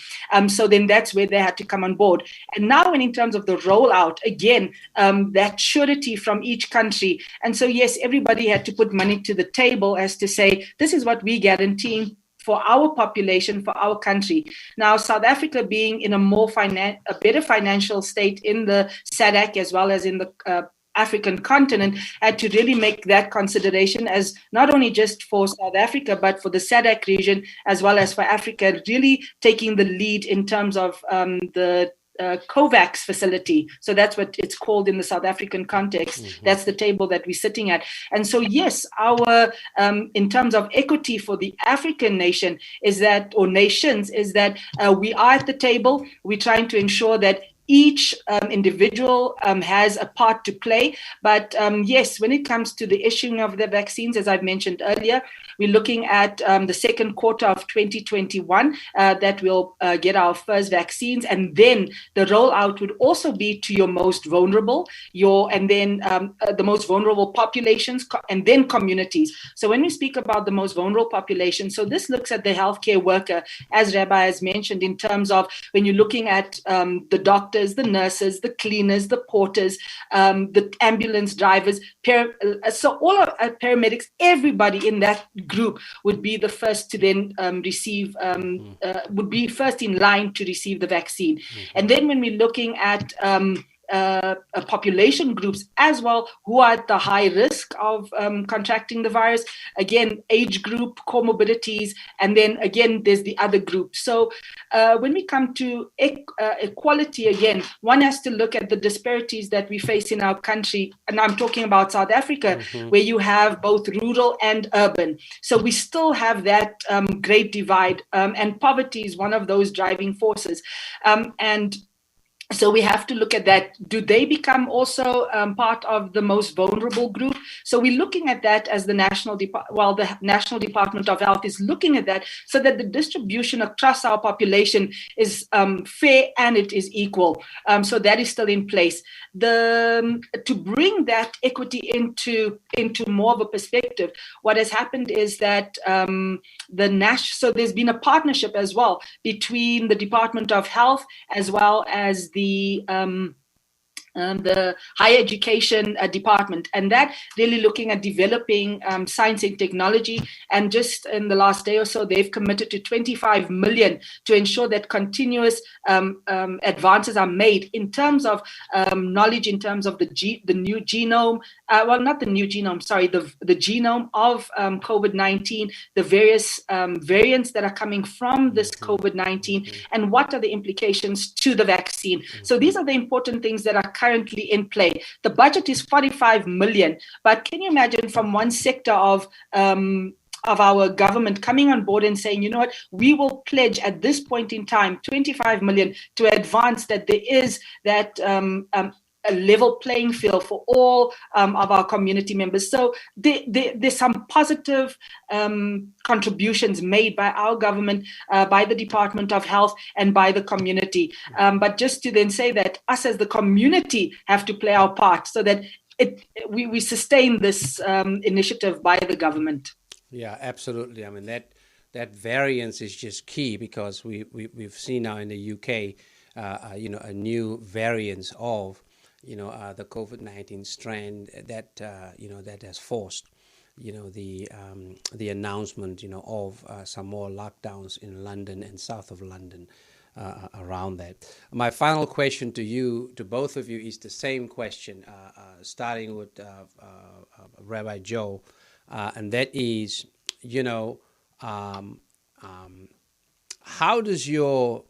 So then that's where they had to come on board. And now in terms of the rollout, again, that surety from each country. And so, yes, everybody had to put money to the table as to say, this is what we guarantee for our population, for our country. Now, South Africa being in a better financial state in the SADC as well as in the African continent, had to really make that consideration as not only just for South Africa, but for the SADC region as well as for Africa, really taking the lead in terms of the COVAX facility. So that's what it's called in the South African context. Mm-hmm. That's the table that we're sitting at. And so, yes, our in terms of equity for the African nation is that, or nations, is that we are at the table. We're trying to ensure that each individual has a part to play. But yes, when it comes to the issuing of the vaccines, as I've mentioned earlier, we're looking at the second quarter of 2021 that we'll get our first vaccines. And then the rollout would also be to your most vulnerable, the most vulnerable populations, and then communities. So when we speak about the most vulnerable population, so this looks at the healthcare worker, as Rabbi has mentioned, in terms of when you're looking at the doctors, the nurses, the cleaners, the porters, the ambulance drivers, so all of paramedics, everybody in that group would be the first to then receive, would be first in line to receive the vaccine. Mm-hmm. And then when we're looking at population groups as well who are at the high risk of contracting the virus. Again, age group, comorbidities, and then again, there's the other group. So when we come to equality, again, one has to look at the disparities that we face in our country. And I'm talking about South Africa, where you have both rural and urban. So we still have that great divide, and poverty is one of those driving forces. And so we have to look at that. Do they become also part of the most vulnerable group? So we're looking at that as the National Department of Health is looking at that, so that the distribution across our population is fair and it is equal. So that is still in place. To bring that equity into more of a perspective, what has happened is that so there's been a partnership as well between the Department of Health as well as the higher education department, and that really looking at developing science and technology. And just in the last day or so, they've committed to 25 million to ensure that continuous advances are made in terms of knowledge, in terms of the new genome, not the new genome, sorry, the genome of COVID-19, the various variants that are coming from this COVID-19, and what are the implications to the vaccine. So these are the important things that are currently in play. The budget is 45 million, but can you imagine from one sector of our government coming on board and saying, you know what, we will pledge at this point in time 25 million to advance that there is that a level playing field for all of our community members. So there's some positive contributions made by our government, by the Department of Health, and by the community. But just to then say that us as the community have to play our part so that we sustain this initiative by the government. Yeah, absolutely. I mean, that variance is just key, because we've seen now in the UK, a new variance of the COVID-19 strand that that has forced the announcement of some more lockdowns in London and south of London around that. My final question to both of you, is the same question, starting with Rabbi Joel, and that is, how does your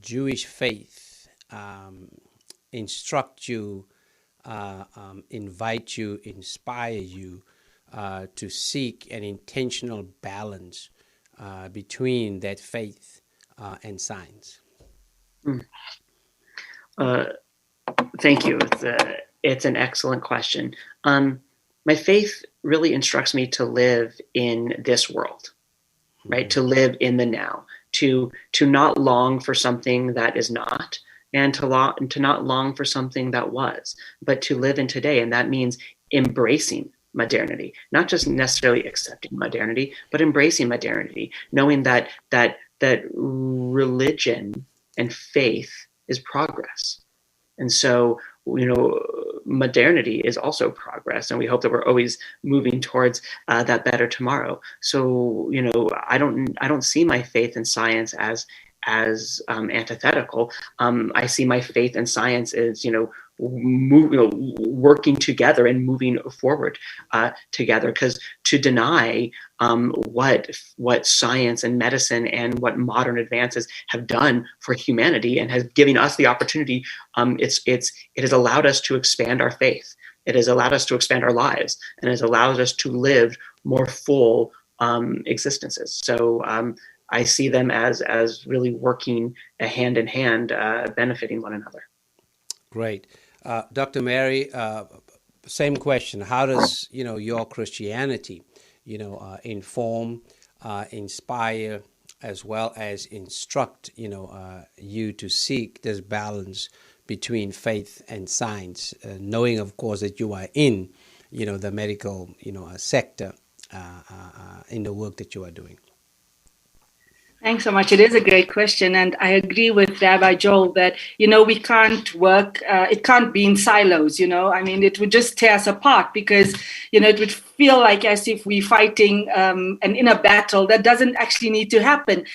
Jewish faith instruct you, invite you, inspire you to seek an intentional balance between that faith and science? Thank you. It's an excellent question. My faith really instructs me to live in this world, right? To live in the now, to not long for something that is not, and to not long for something that was, but to live in today. And that means embracing modernity, not just necessarily accepting modernity, but embracing modernity, knowing that religion and faith is progress. And so, modernity is also progress, and we hope that we're always moving towards that better tomorrow. So, I don't see my faith in science as antithetical. I see my faith in science as working together and moving forward together. Because to deny what science and medicine and what modern advances have done for humanity and has given us the opportunity, it has allowed us to expand our faith. It has allowed us to expand our lives, and it has allowed us to live more full existences. So I see them as really working hand in hand, benefiting one another. Great. Dr. Mary, same question. How does, your Christianity, inform, inspire, as well as instruct, you to seek this balance between faith and science, knowing, of course, that you are in, the medical, sector in the work that you are doing? Thanks so much. It is a great question. And I agree with Rabbi Joel that, we can't work, it can't be in silos, I mean, it would just tear us apart because, it would feel like as if we're fighting an inner battle that doesn't actually need to happen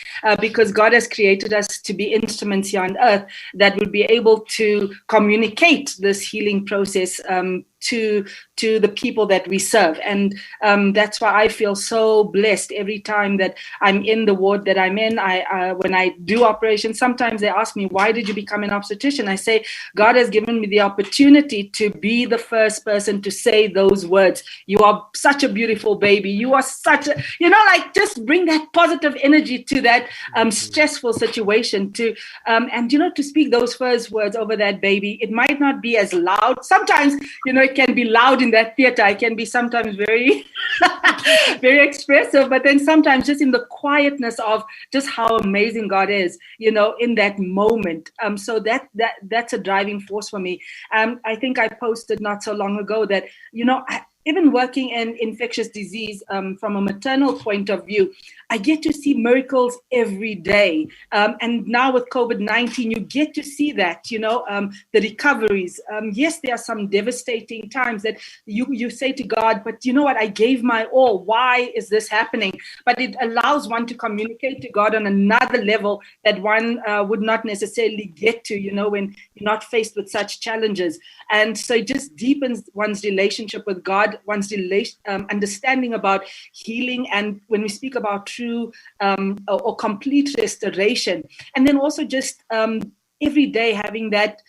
because God has created us to be instruments here on earth that will be able to communicate this healing process to the people that we serve. And that's why I feel so blessed every time that I'm in the ward that I'm in. When I do operations, sometimes they ask me, why did you become an obstetrician? I say, God has given me the opportunity to be the first person to say those words. You are such a beautiful baby. You are such a, just bring that positive energy to that stressful situation and to speak those first words over that baby. It might not be as loud. Sometimes, it can be loud in that theater. I can be sometimes very, very expressive, but then sometimes just in the quietness of just how amazing God is, in that moment. So that's a driving force for me. I think I posted not so long ago that, even working in infectious disease from a maternal point of view, I get to see miracles every day. And now with COVID-19, you get to see that, the recoveries. Yes, there are some devastating times that you say to God, but you know what? I gave my all. Why is this happening? But it allows one to communicate to God on another level that one would not necessarily get to, when you're not faced with such challenges. And so it just deepens one's relationship with God, one's understanding about healing. And when we speak about true or complete restoration, and then also just every day having that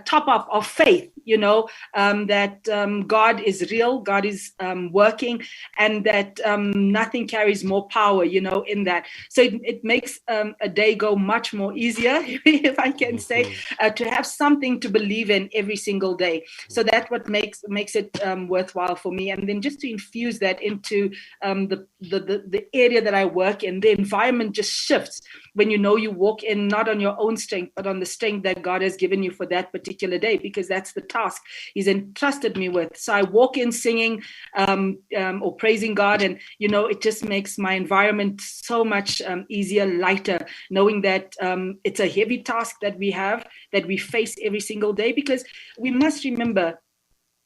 top up of faith, that God is real, God is working, and that nothing carries more power, in that. So it makes a day go much more easier, if I can say, to have something to believe in every single day. So that's what makes it worthwhile for me. And then just to infuse that into the area that I work in, the environment just shifts when you walk in not on your own strength, but on the strength that God has given you for that particular day, because that's the task He's entrusted me with. So I walk in singing or praising God, and it just makes my environment so much easier, lighter, knowing that it's a heavy task that we face every single day, because we must remember,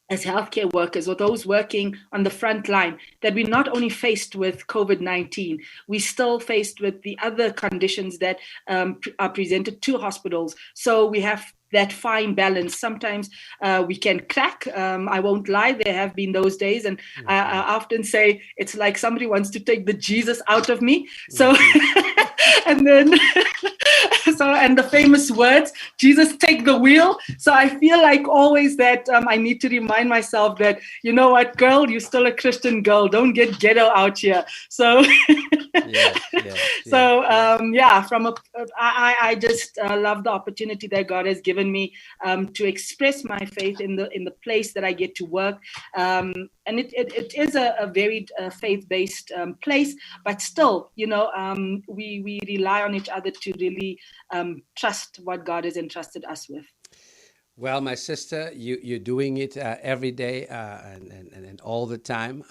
as healthcare workers or those working on the front line, that we're not only faced with COVID-19, we're still faced with the other conditions that are presented to hospitals. So we have that fine balance. Sometimes we can crack. I won't lie, there have been those days, and I often say it's like somebody wants to take the Jesus out of me. So, and then, and the famous words, Jesus, take the wheel. So I feel like always that I need to remind myself that, you know what, girl, you're still a Christian girl. Don't get ghetto out here. So, I just love the opportunity that God has given me to express my faith in the place that I get to work. And it is a very faith-based place, but still, we rely on each other to really trust what God has entrusted us with. Well, my sister, you're doing it every day and all the time.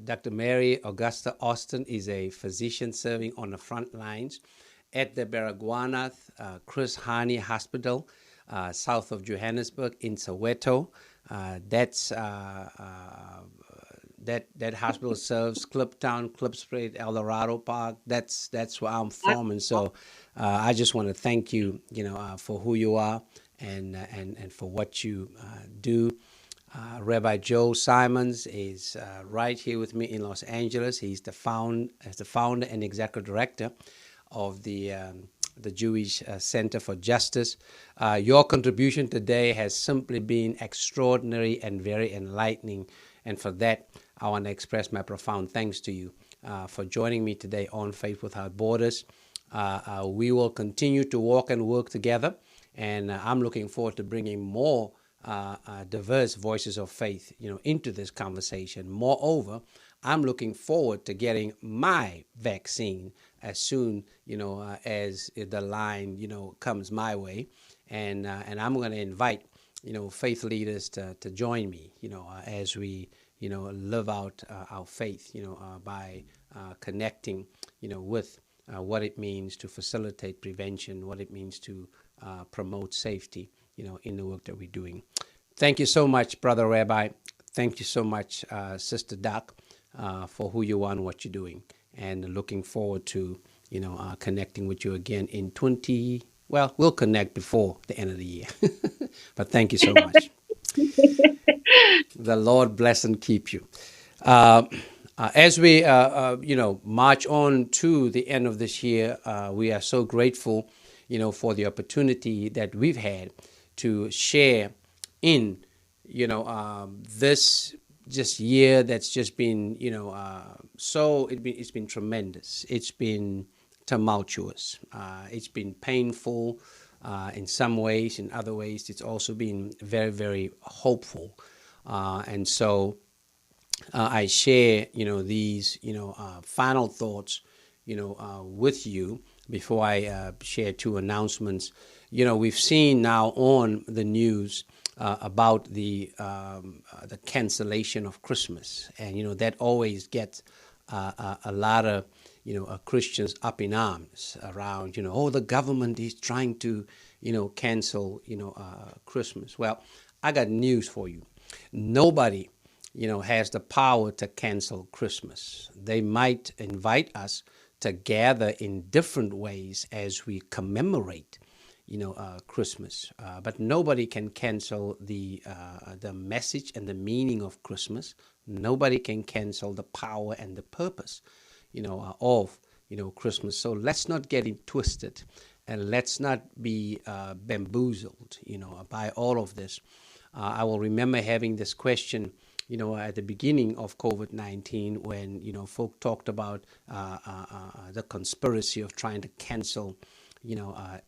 Dr. Mary Augusta Austin is a physician serving on the front lines at the Baragwanath Chris Hani Hospital, south of Johannesburg in Soweto. That hospital serves Kliptown, Klipspruit, Eldorado Park. That's where I'm from, and so I just want to thank you, for who you are and for what you do. Rabbi Joel Simonds is right here with me in Los Angeles. He's the founder and executive director of the Jewish Center for Justice. Your contribution today has simply been extraordinary and very enlightening, and for that, I want to express my profound thanks to you for joining me today on Faith Without Borders. We will continue to walk and work together, and I'm looking forward to bringing more diverse voices of faith, into this conversation. Moreover, I'm looking forward to getting my vaccine as soon, as the line, comes my way, and I'm going to invite, faith leaders to join me, as we, live out our faith, by connecting, with what it means to facilitate prevention, what it means to promote safety, in the work that we're doing. Thank you so much, Brother Rabbi. Thank you so much, Sister Doc, for who you are and what you're doing. And looking forward to, connecting with you again in we'll connect before the end of the year. But thank you so much. The Lord bless and keep you. As we, march on to the end of this year, we are so grateful, for the opportunity that we've had to share in, this just year that's just been, it's been tremendous. It's been tumultuous. It's been painful in some ways. In other ways, it's also been very, very hopeful. And so I share, these, final thoughts, with you before I share two announcements. We've seen now on the news about the cancellation of Christmas, and that always gets a lot of Christians up in arms around the government is trying to cancel Christmas. Well, I got news for you. Nobody has the power to cancel Christmas. They might invite us to gather in different ways as we commemorate Christmas. But nobody can cancel the message and the meaning of Christmas. Nobody can cancel the power and the purpose, of Christmas. So let's not get it twisted, and let's not be bamboozled, by all of this. I will remember having this question, at the beginning of COVID-19 when, folk talked about the conspiracy of trying to cancel,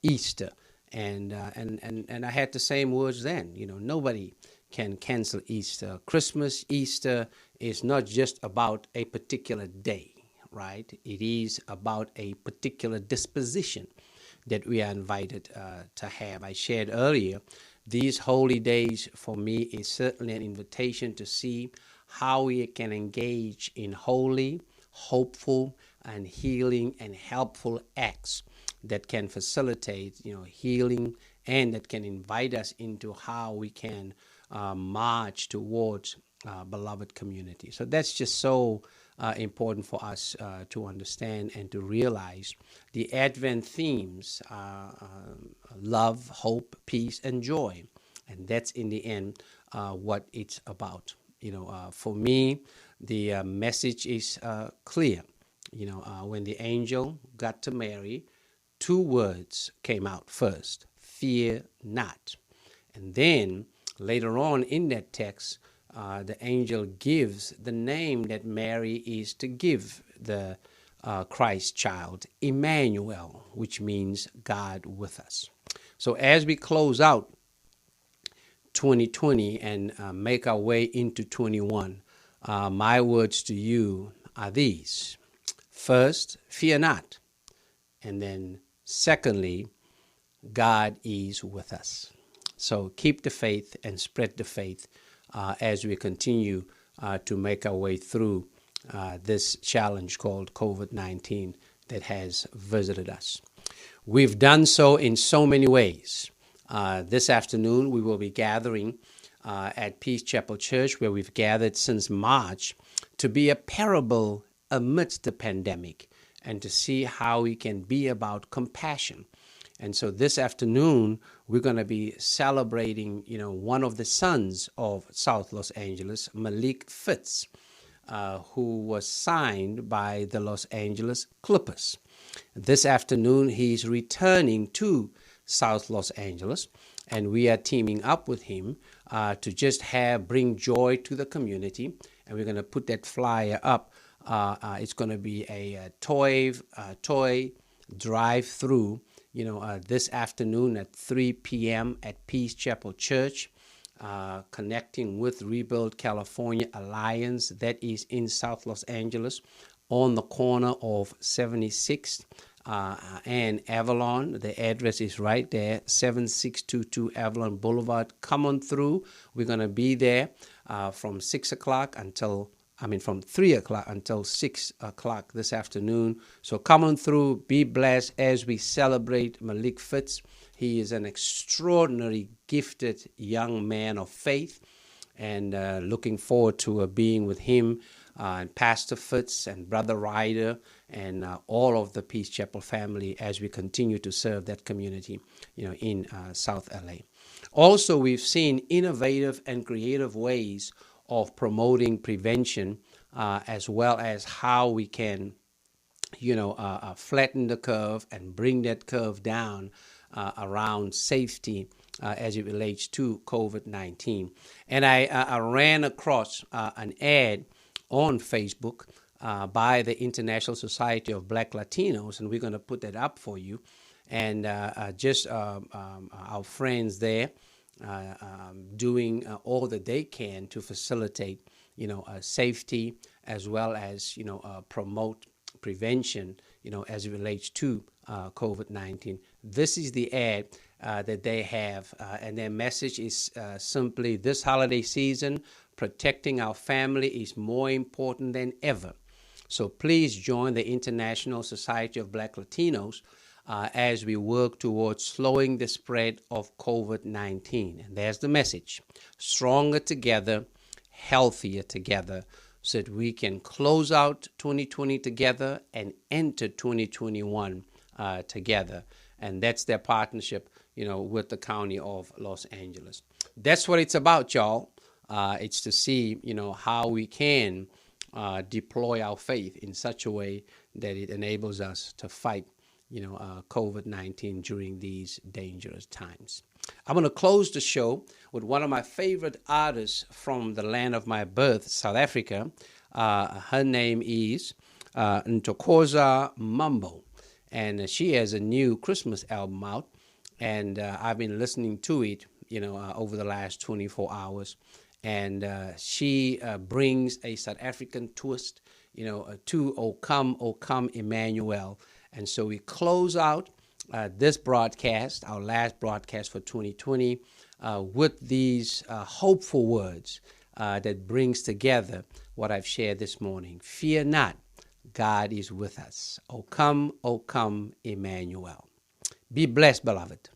Easter. And I had the same words then. Nobody can cancel Easter. Christmas, Easter is not just about a particular day, right? It is about a particular disposition that we are invited to have. I shared earlier, these holy days for me is certainly an invitation to see how we can engage in holy, hopeful, and healing and helpful acts that can facilitate, healing, and that can invite us into how we can march towards beloved community. So that's just so important for us to understand and to realize. The Advent themes love, hope, peace, and joy. And that's in the end what it's about. For me, the message is clear. When the angel got to Mary, two words came out first: fear not. And then later on in that text, the angel gives the name that Mary is to give the Christ child, Emmanuel, which means God with us. So as we close out 2020 and make our way into 21, my words to you are these. First, fear not. And then secondly, God is with us. So keep the faith and spread the faith as we continue to make our way through this challenge called COVID-19 that has visited us. We've done so in so many ways. This afternoon, we will be gathering at Peace Chapel Church, where we've gathered since March, to be a parable amidst the pandemic and to see how we can be about compassion. And so this afternoon, we're going to be celebrating, one of the sons of South Los Angeles, Malik Fitz, who was signed by the Los Angeles Clippers. This afternoon, he's returning to South Los Angeles, and we are teaming up with him to just bring joy to the community. And we're going to put that flyer up. It's going to be a toy drive-through, this afternoon at 3 p.m. at Peace Chapel Church, connecting with Rebuild California Alliance that is in South Los Angeles on the corner of 76th and Avalon. The address is right there, 7622 Avalon Boulevard. Come on through. We're going to be there from 6 o'clock until from 3 o'clock until 6 o'clock this afternoon. So come on through, be blessed as we celebrate Malik Fitz. He is an extraordinary, gifted young man of faith, and looking forward to being with him and Pastor Fitz and Brother Ryder and all of the Peace Chapel family as we continue to serve that community, in South LA. Also, we've seen innovative and creative ways of promoting prevention, as well as how we can, flatten the curve and bring that curve down around safety as it relates to COVID-19. And I ran across an ad on Facebook by the International Society of Black Latinos, and we're going to put that up for you. And our friends there doing all that they can to facilitate, safety, as well as, promote prevention, as it relates to COVID-19. This is the ad that they have, and their message is simply, this holiday season, protecting our family is more important than ever. So please join the International Society of Black Latinos as we work towards slowing the spread of COVID-19. And there's the message: stronger together, healthier together, so that we can close out 2020 together and enter 2021 together. And that's their partnership, with the County of Los Angeles. That's what it's about, y'all. It's to see, how we can deploy our faith in such a way that it enables us to fight, COVID-19 during these dangerous times. I'm going to close the show with one of my favorite artists from the land of my birth, South Africa. Her name is Ntokoza Mambo, and she has a new Christmas album out, and I've been listening to it, over the last 24 hours. And she brings a South African twist, to O Come, Emmanuel. And so we close out this broadcast, our last broadcast for 2020, with these hopeful words that brings together what I've shared this morning. Fear not, God is with us. O come, Emmanuel. Be blessed, beloved.